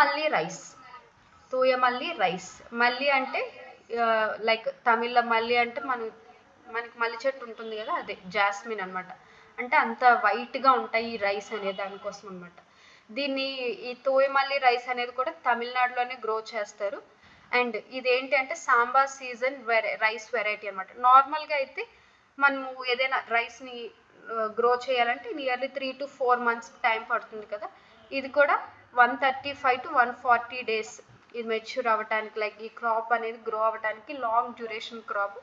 మల్లి rice. తూయమల్లి rice. మల్లి అంటే like తమిళ్లో మల్లి అంటే మనకి మల్లి చెట్టు ఉంటుంది కదా, అదే జాస్మిన్ అనమాట. అంటే అంత వైట్గా ఉంటాయి ఈ రైస్ అనే దానికోసం అనమాట. దీన్ని ఈ తోయమల్లి రైస్ అనేది కూడా తమిళనాడులోనే గ్రో చేస్తారు. అండ్ ఇదేంటి అంటే సాంబార్ సీజన్ రైస్ వెరైటీ అనమాట. నార్మల్గా అయితే మనము ఏదైనా రైస్ని గ్రో చేయాలంటే నియర్లీ 3 to 4 months టైం పడుతుంది కదా. ఇది కూడా 135 to 140 days ఇది మెచ్యూర్ అవ్వటానికి, లైక్ ఈ క్రాప్ అనేది గ్రో అవ్వటానికి లాంగ్ డ్యూరేషన్ క్రాప్.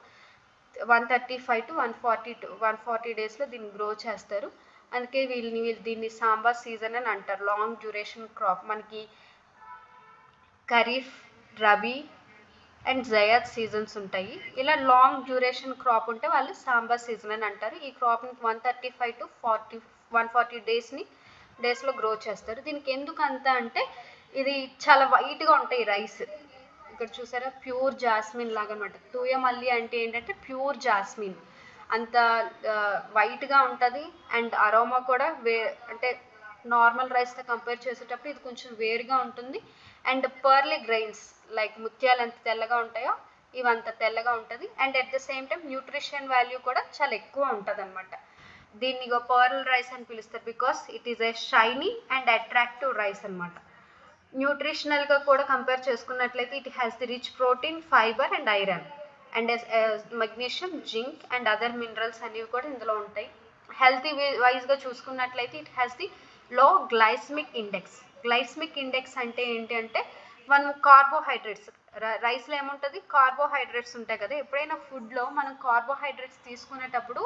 135 to 140 డేస్లో దీన్ని గ్రో చేస్తారు. అందుకే వీళ్ళు దీన్ని సాంబార్ సీజన్ అని అంటారు. Long duration crop. మనకి ఖరీఫ్, రబీ అండ్ జయాద్ సీజన్స్ ఉంటాయి. ఇలా లాంగ్ డ్యూరేషన్ క్రాప్ ఉంటే వాళ్ళు సాంబార్ సీజన్ అని అంటారు. ఈ క్రాప్ని 135 to 140 డేస్లో గ్రో చేస్తారు. దీనికి ఎందుకు అంత అంటే ఇది చాలా వైట్గా ఉంటాయి రైస్. ఇక్కడ చూసారా, ప్యూర్ జాస్మిన్ లాగా అనమాట. తూయమల్లి అంటే ఏంటంటే ప్యూర్ జాస్మిన్, అంత వైట్గా ఉంటుంది. అండ్ అరోమా కూడా అంటే నార్మల్ రైస్తో కంపేర్ చేసేటప్పుడు ఇది కొంచెం వేరుగా ఉంటుంది. అండ్ పర్లీ గ్రెయిన్స్, లైక్ ముత్యాలు ఎంత తెల్లగా ఉంటాయో ఇవంత తెల్లగా ఉంటుంది. And at the same time nutrition value కూడా చాలా ఎక్కువ ఉంటుంది అనమాట. దీన్ని పర్ల్ రైస్ అని పిలుస్తారు because it is a shiny and attractive rice అనమాట. న్యూట్రిషనల్గా కూడా కంపేర్ చేసుకున్నట్లయితే it has the rich protein, fibre and iron and magnesium, zinc and other minerals అనేవి కూడా ఇందులో ఉంటాయి. హెల్తీ వైజ్గా చూసుకున్నట్లయితే ఇట్ హ్యాస్ ది లో గ్లైసమిక్ ఇండెక్స్. గ్లైసమిక్ ఇండెక్స్ అంటే ఏంటి అంటే మనం కార్బోహైడ్రేట్స్, రైస్లో ఏముంటుంది, కార్బోహైడ్రేట్స్ ఉంటాయి కదా. ఎప్పుడైనా ఫుడ్లో మనం కార్బోహైడ్రేట్స్ తీసుకునేటప్పుడు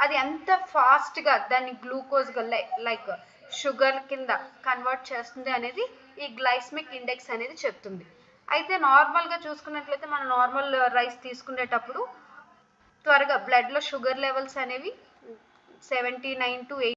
అది ఎంత ఫాస్ట్గా దాన్ని గ్లూకోజ్గా లైక్ షుగర్ కింద కన్వర్ట్ చేస్తుంది అనేది ఈ గ్లైసమిక్ ఇండెక్స్ అనేది చెప్తుంది. అయితే నార్మల్గా చూసుకున్నట్లయితే మనం నార్మల్ రైస్ తీసుకునేటప్పుడు త్వరగా బ్లడ్లో షుగర్ లెవెల్స్ అనేవి 79 to 80